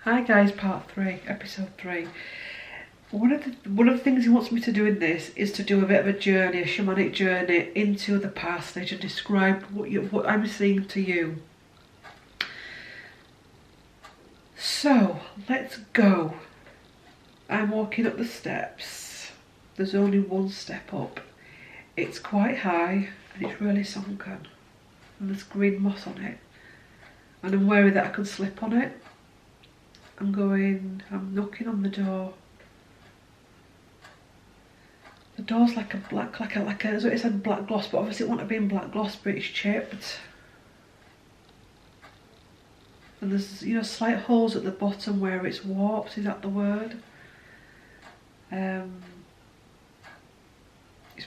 Hi guys, part 3, episode 3. One of the things he wants me to do in this is to do a bit of a journey, a shamanic journey into the parsonage and describe what I'm seeing to you. So, let's go. I'm walking up the steps. There's only one step up. It's quite high and it's really sunken. And there's green moss on it. And I'm worried that I could slip on it. I'm knocking on the door. The door's like a black, as it said black gloss, but obviously it wouldn't have been black gloss, but it's chipped. And there's, slight holes at the bottom where it's warped, is that the word? It's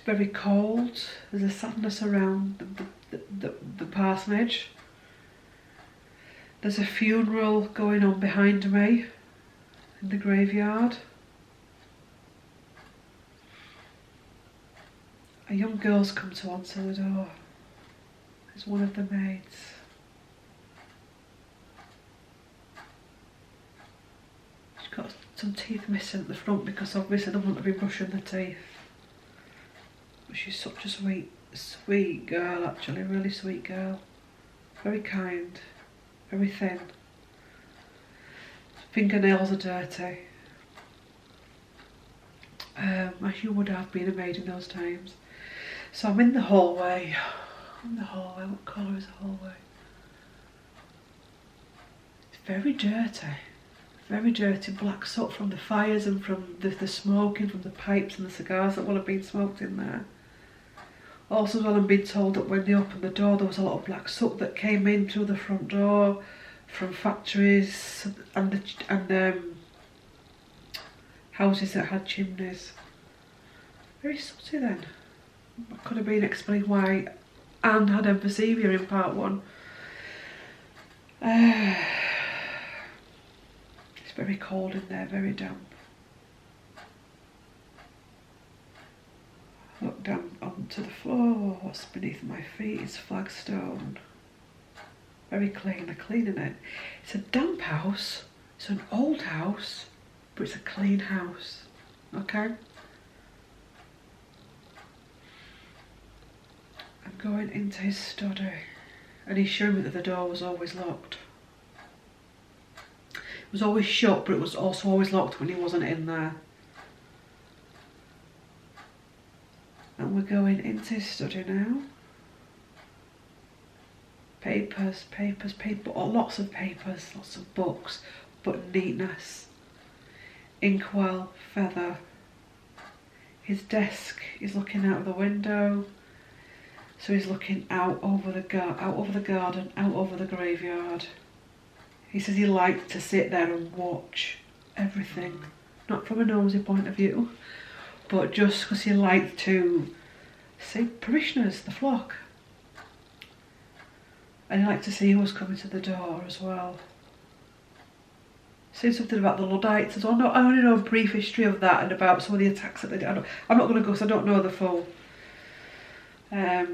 very cold. There's a sadness around the parsonage. There's a funeral going on behind me in the graveyard. A young girl's come to answer the door. It's one of the maids. She's got some teeth missing at the front because obviously they wouldn't have been brushing the teeth. But she's such a sweet girl actually, really sweet girl. Very kind. Very thin. Fingernails are dirty. As you would have been a maid in those times. So I'm in the hallway. What colour is the hallway? It's very dirty. Very dirty, black soot from the fires and from the smoking from the pipes and the cigars that will have been smoked in there. Also, as well, I'm being told that when they opened the door, there was a lot of black soot that came in through the front door from factories and houses that had chimneys. Very sooty then. That could have been explained why Anne had emphysema in part 1. It's very cold in there, very damp. Look down onto the floor. What's beneath my feet is flagstone. Very clean, they're cleaning it. It's a damp house, it's an old house, but it's a clean house, okay? I'm going into his study, and he's showing me that the door was always locked. It was always shut, but it was also always locked when he wasn't in there. And we're going into his study now. Papers, lots of papers, lots of books, but neatness. Inkwell, feather. His desk is looking out of the window, so he's looking out over the garden, out over the graveyard. He says he liked to sit there and watch everything, not from a nosy point of view, but just because he liked to see parishioners, the flock. And he liked to see who was coming to the door as well. Saying something about the Luddites as well. I only know a brief history of that and about some of the attacks that they did. I'm not going to go because I don't know the full. There's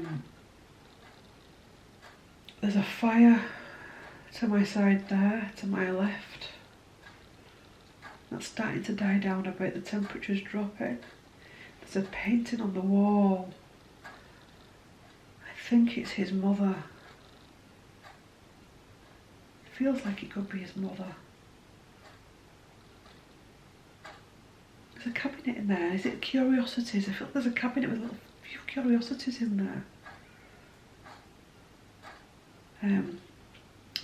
a fire to my side there, to my left. That's starting to die down a bit, the temperature's dropping. There's a painting on the wall. I think it's his mother. Feels like it could be his mother. There's a cabinet in there. Is it curiosities? I feel like there's a cabinet with a few curiosities in there.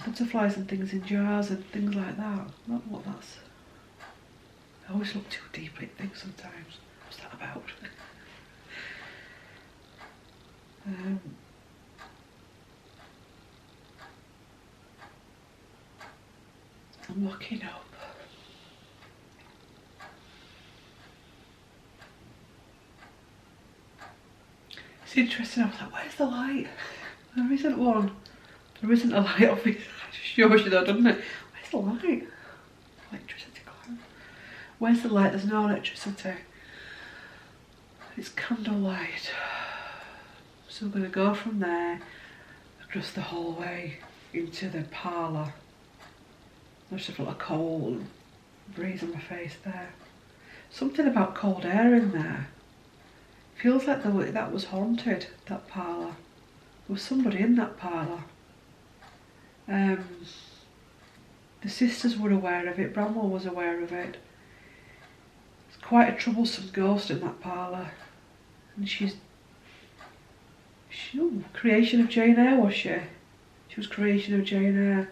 Butterflies and things in jars and things like that. Not what that's. I always look too deeply at things sometimes. What's that about? I'm looking up. It's interesting, I was like, where's the light? There isn't one. There isn't a light, obviously. It shows you that, doesn't it? Where's the light? Electricity cloud. Where's the light? There's no electricity. It's candlelight. So we're going to go from there across the hallway into the parlour. I just felt a cold breeze on my face there. Something about cold air in there. Feels like that was haunted, that parlour. There was somebody in that parlour. The sisters were aware of it, Bramwell was aware of it. It's quite a troublesome ghost in that parlour. And she's creation of Jane Eyre, was she? She was creation of Jane Eyre.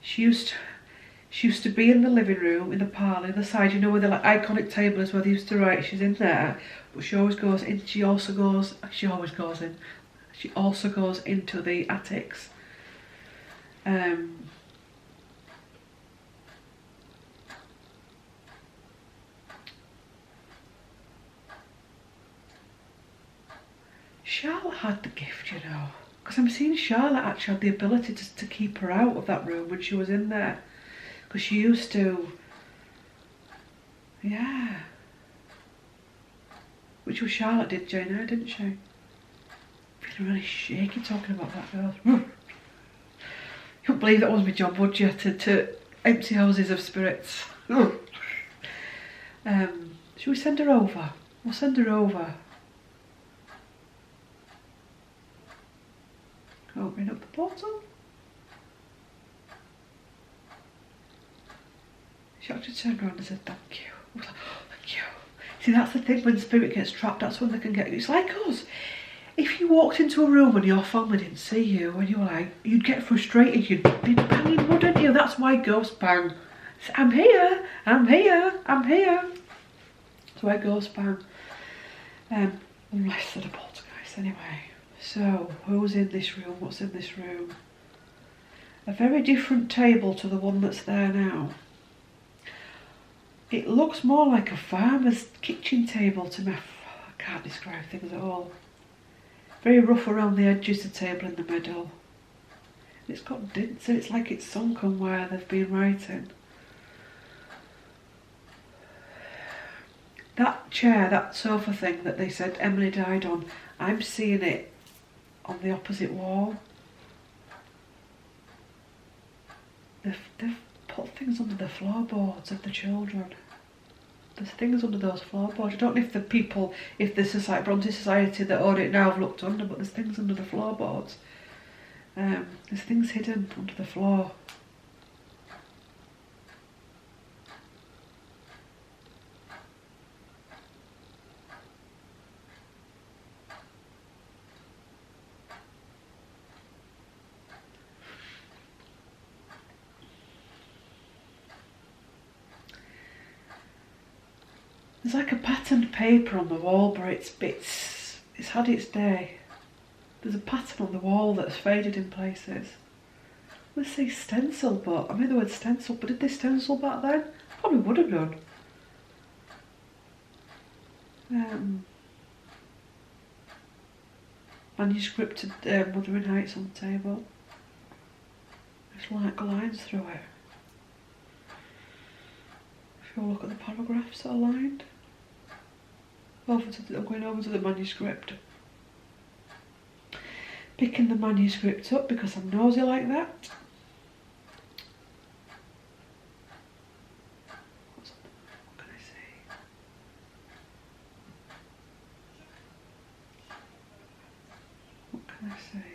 She used to be in the living room, in the parlour, the side, you know, where the like iconic table is where they used to write. She's in there, but she always goes in. She also goes into the attics. Charlotte had the gift, you know, because I'm seeing Charlotte actually had the ability to keep her out of that room when she was in there, because she used to, yeah. Which was Charlotte did Jane Eyre, didn't she? Feeling really shaky talking about that girl. You couldn't believe that was my job, would you? To empty houses of spirits. Should we send her over? We'll send her over. Opening up the portal. She actually turned around and said thank you. I was like, oh, thank you. See, that's the thing, when spirit gets trapped, that's when they can get you. It's like us. If you walked into a room and your family didn't see you and you were like, you'd get frustrated, you'd be banging, wouldn't you? That's why ghosts bang. It's, I'm here, I'm here, I'm here. That's why ghosts bang. Unless they're a poltergeist anyway. So, who's in this room? What's in this room? A very different table to the one that's there now. It looks more like a farmer's kitchen table to me. I can't describe things at all. Very rough around the edges, the table in the middle. It's got dints, it's like it's sunken where they've been writing. That chair, that sofa thing that they said Emily died on, I'm seeing it on the opposite wall. They've put things under the floorboards of the children. There's things under those floorboards. I don't know if the people, if the Brontë Society that own it now have looked under, but there's things under the floorboards. There's things hidden under the floor. There's like a patterned paper on the wall, but it's had its day. There's a pattern on the wall that's faded in places. Let's say stencil, but I mean the word stencil, but did they stencil back then? Probably would have done. Manuscript Wuthering Heights on the table. There's like lines through it. If you look at the paragraphs that are lined. I'm going over to the manuscript. Picking the manuscript up because I'm nosy like that. What can I say? What can I say?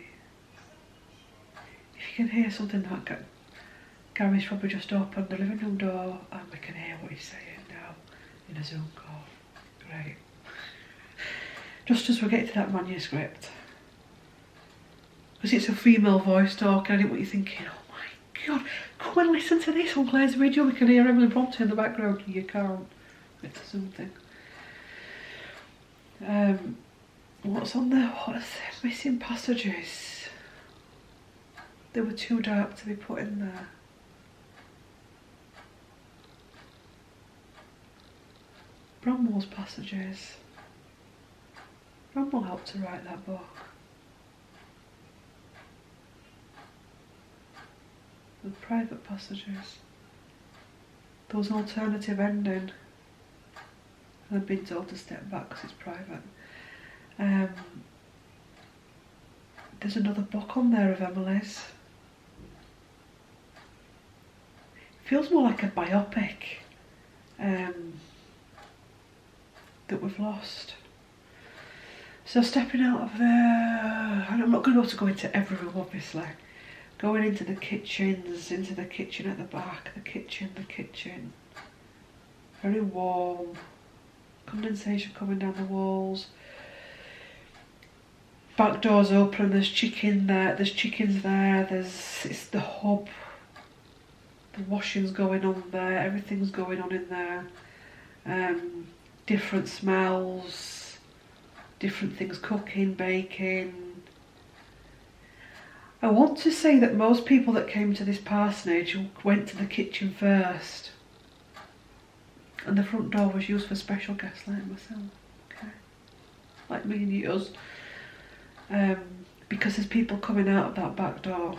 If you can hear something like Gary's probably just opened the living room door and we can hear what he's saying now in a Zoom call. Great. Just as we get to that manuscript. Because it's a female voice talking, I didn't want you thinking, oh my god, come and listen to this on Claire's video, we can hear Emily Brontë in the background. You can't. It's a Zoom thing. What's on there? What's missing passages? They were too dark to be put in there. Bramwell's passages. Bramwell helped to write that book. The private passages. There was an alternative ending. And I've been told to step back because it's private. There's another book on there of Emily's. feels more like a biopic that we've lost. So stepping out of there, and I'm not going to be able to go into every room obviously, going into the kitchens, into the kitchen at the back, the kitchen, very warm, condensation coming down the walls, back doors open, there's chickens there, it's the hub, the washing's going on there, everything's going on in there, different smells, different things cooking, baking. I want to say that most people that came to this parsonage went to the kitchen first, and the front door was used for special guests like myself, okay, like me and yours, because there's people coming out of that back door.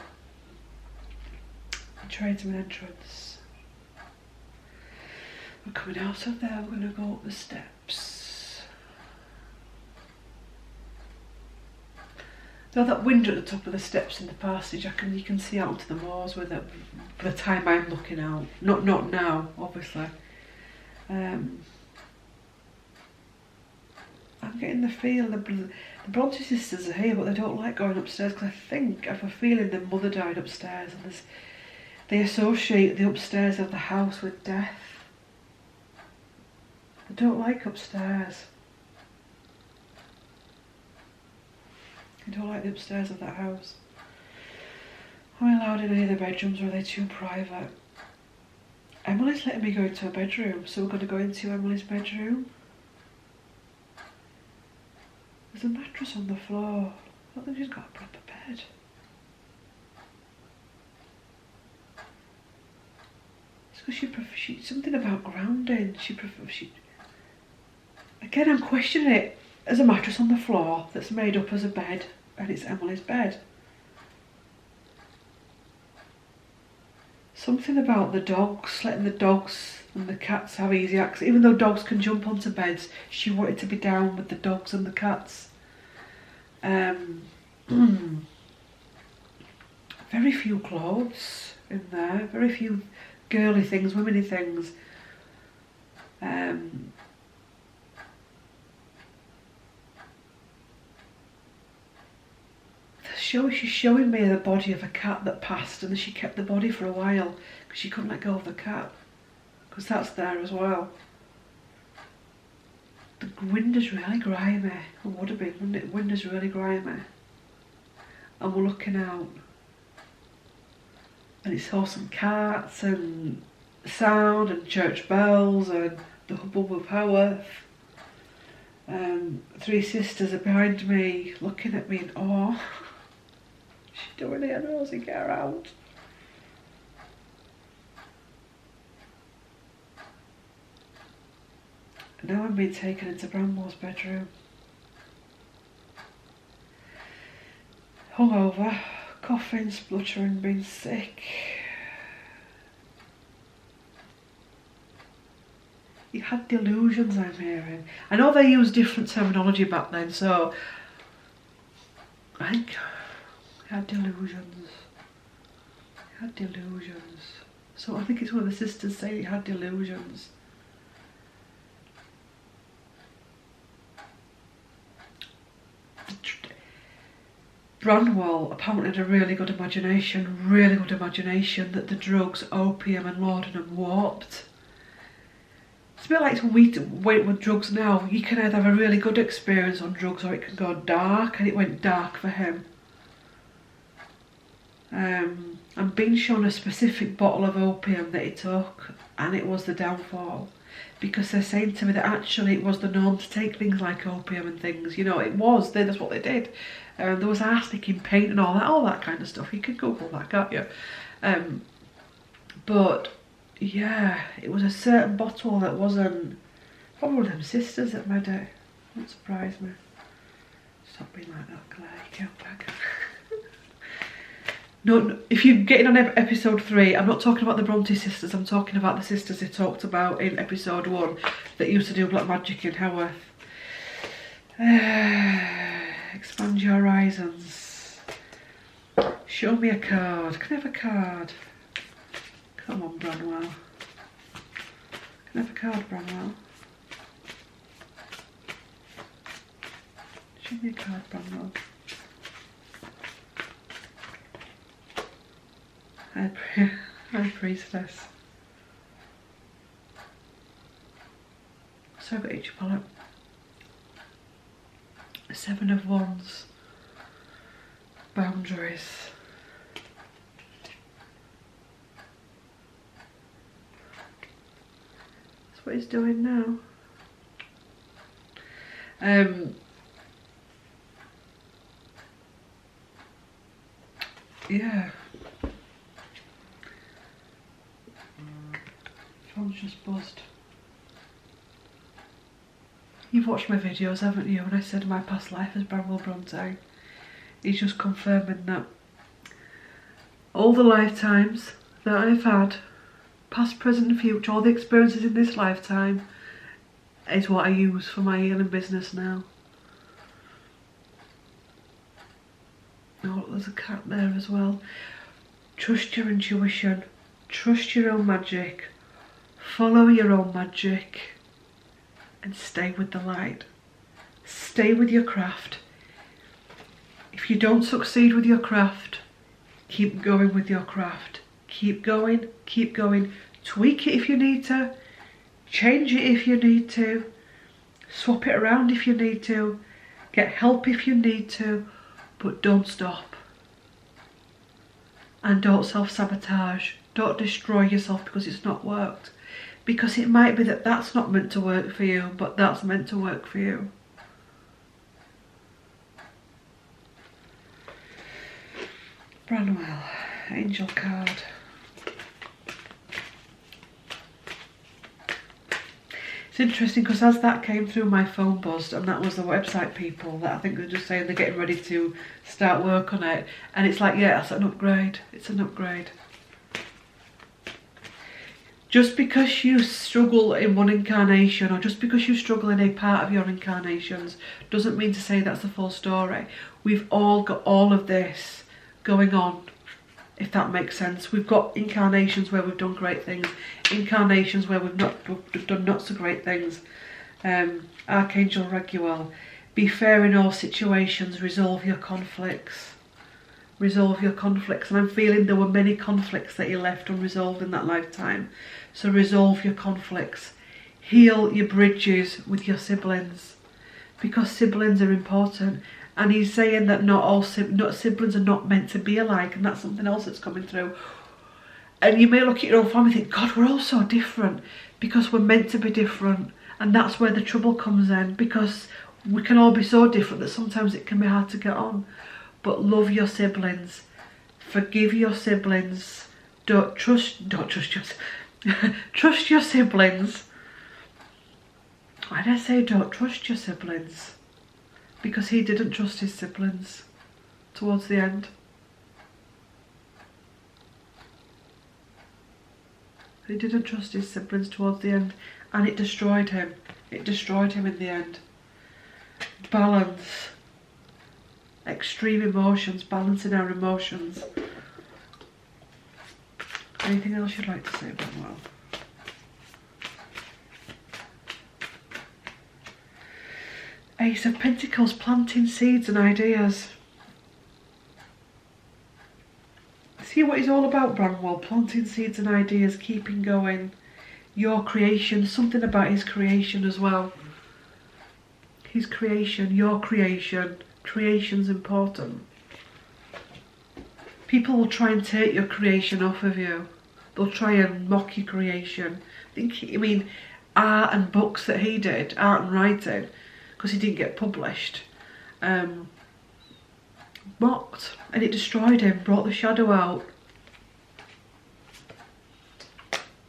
The tradesman entrance. We're coming out of there, we're going to go up the steps. Though that window at the top of the steps in the passage, you can see out onto the moors with it, by the time I'm looking out. Not now, obviously. I'm getting the feel the Brontë sisters are here, but they don't like going upstairs because I think I have a feeling their mother died upstairs, and they associate the upstairs of the house with death. I don't like upstairs. I don't like the upstairs of that house. Am I allowed in any of the bedrooms, or are they too private? Emily's letting me go into her bedroom, so we're going to go into Emily's bedroom. There's a mattress on the floor. I don't think she's got a proper bed. It's because she something about grounding. Again, I'm questioning it. There's a mattress on the floor that's made up as a bed, and it's Emily's bed. Something about the dogs, letting the dogs and the cats have easy access. Even though dogs can jump onto beds, she wanted to be down with the dogs and the cats. Very few clothes in there, very few girly things, womenly things. She's showing me the body of a cat that passed, and she kept the body for a while because she couldn't let go of the cat, because that's there as well. The window's really grimy. It would have been, wouldn't it? The window's really grimy. And we're looking out, and it's horse and cats and sound and church bells and the hubbub of Haworth. Three sisters are behind me looking at me in awe. She's doing it, Rosie, get her out. Now I'm being taken into Bramwell's bedroom. Hungover, coughing, spluttering, being sick. He had delusions, I'm hearing. I know they used different terminology back then, so I think he had delusions. He had delusions. So I think it's one of the sisters saying he had delusions. Branwell apparently had a really good imagination that the drugs, opium and laudanum warped. It's a bit like when we went with drugs now. You can either have a really good experience on drugs or it can go dark, and it went dark for him. I'm being shown a specific bottle of opium that he took, and it was the downfall. Because they're saying to me that actually it was the norm to take things like opium and things, you know, it was, that's what they did. There was arsenic in paint and all that kind of stuff. You could Google that, can't you? But yeah, it was a certain bottle that wasn't, probably one of them sisters that made it. Wouldn't surprise me. Stop being like that, Claire, you can't back. No, if you're getting on episode 3, I'm not talking about the Brontë sisters, I'm talking about the sisters they talked about in episode 1 that used to do black magic in Haworth. Expand your horizons. Show me a card. Can I have a card? Come on, Branwell. Can I have a card, Branwell? Show me a card, Branwell. High Priestess. So I've got each palette. 7 of Wands. Boundaries. That's what he's doing now. Yeah. Phone's just buzzed. You've watched my videos, haven't you? When I said my past life as Brontë, he's just confirming that all the lifetimes that I've had, past, present and future, all the experiences in this lifetime, is what I use for my healing business now. Oh, there's a cat there as well. Trust your intuition, trust your own magic, follow your own magic, and stay with the light. Stay with your craft. If you don't succeed with your craft, keep going with your craft. Keep going, keep going. Tweak it if you need to. Change it if you need to. Swap it around if you need to. Get help if you need to. But don't stop. And don't self-sabotage. Don't destroy yourself because it's not worked. Because it might be that that's not meant to work for you, but that's meant to work for you. Branwell, Angel card. It's interesting because as that came through, my phone buzzed, and that was the website people that I think they're just saying they're getting ready to start work on it. And it's like, yeah, it's an upgrade. It's an upgrade. Just because you struggle in one incarnation, or just because you struggle in a part of your incarnations, doesn't mean to say that's the full story. We've all got all of this going on, if that makes sense. We've got incarnations where we've done great things, incarnations where we've done not so great things. Archangel Raguel, be fair in all situations, resolve your conflicts. Resolve your conflicts. And I'm feeling there were many conflicts that you left unresolved in that lifetime. So resolve your conflicts. Heal your bridges with your siblings, because siblings are important. And he's saying that not siblings are not meant to be alike, and that's something else that's coming through. And you may look at your own family and think, God, we're all so different, because we're meant to be different. And that's where the trouble comes in, because we can all be so different that sometimes it can be hard to get on. But love your siblings, forgive your siblings, don't trust your siblings. Why did I say don't trust your siblings? Because he didn't trust his siblings towards the end. He didn't trust his siblings towards the end, and it destroyed him. It destroyed him in the end. Balance. Extreme emotions, balancing our emotions. Anything else you'd like to say about Branwell? Ace of Pentacles, planting seeds and ideas. See what he's all about, Branwell. Planting seeds and ideas, keeping going. Your creation, something about his creation as well. His creation, your creation. Creation's important. People will try and take your creation off of you. They'll try and mock your creation. I mean, art and books that he did, art and writing, because he didn't get published, mocked, and it destroyed him, brought the shadow out.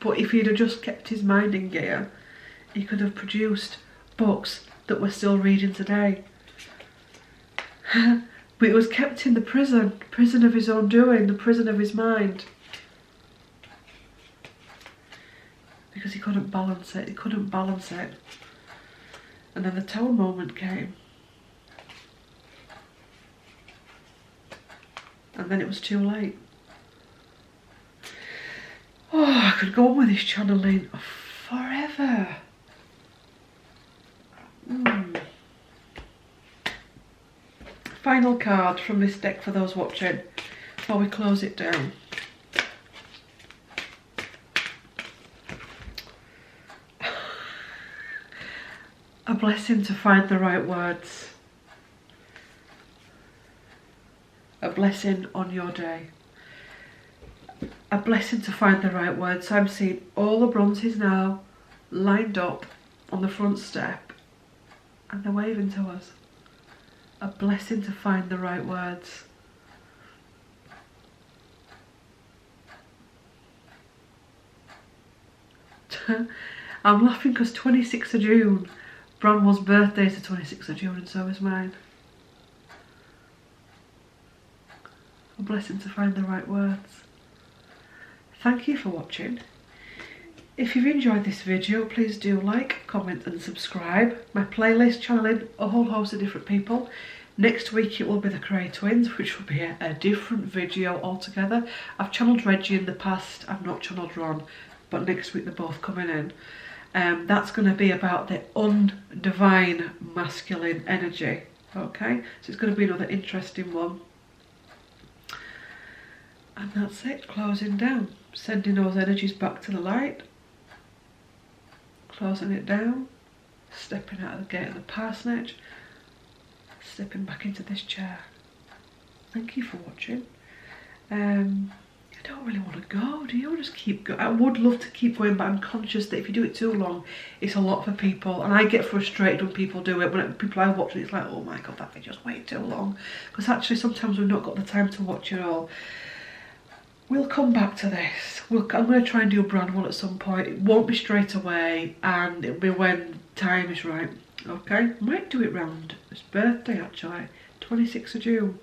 But if he'd have just kept his mind in gear, he could have produced books that we're still reading today. But it was kept in the prison of his own doing, the prison of his mind. Because he couldn't balance it, And then the Tower moment came. And then it was too late. Oh, could go on with this channeling forever. Final card from this deck for those watching before we close it down. A blessing to find the right words. A blessing on your day. A blessing to find the right words. So I'm seeing all the Brontes now lined up on the front step and they're waving to us. A blessing to find the right words. I'm laughing because 26th of June, Bronwell's birthday is the 26th of June and so is mine. A blessing to find the right words. Thank you for watching. If you've enjoyed this video, please do like, comment and subscribe. My playlist channeling a whole host of different people. Next week it will be the Cray Twins, which will be a different video altogether. I've channeled Reggie in the past, I've not channeled Ron, but next week they're both coming in. That's going to be about the undivine masculine energy, okay? So it's going to be another interesting one. And that's it, closing down. Sending those energies back to the light. Closing it down. Stepping out of the gate of the parsonage. Stepping back into this chair. Thank you for watching. I don't really want to go, do you? Just keep going. I would love to keep going, but I'm conscious that if you do it too long, it's a lot for people. And I get frustrated when people do it. When people are watching, it's like, oh my god, that video's way too long. Because actually sometimes we've not got the time to watch it all. We'll come back to this. I'm going to try and do a brand one at some point. It won't be straight away, and it'll be when time is right. Okay? I might do it round his birthday actually, 26th of June.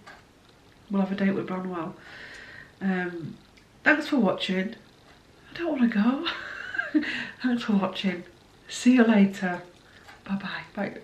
We'll have a date with Branwell. Thanks for watching. I don't want to go. Thanks for watching. See you later. Bye-bye. Bye.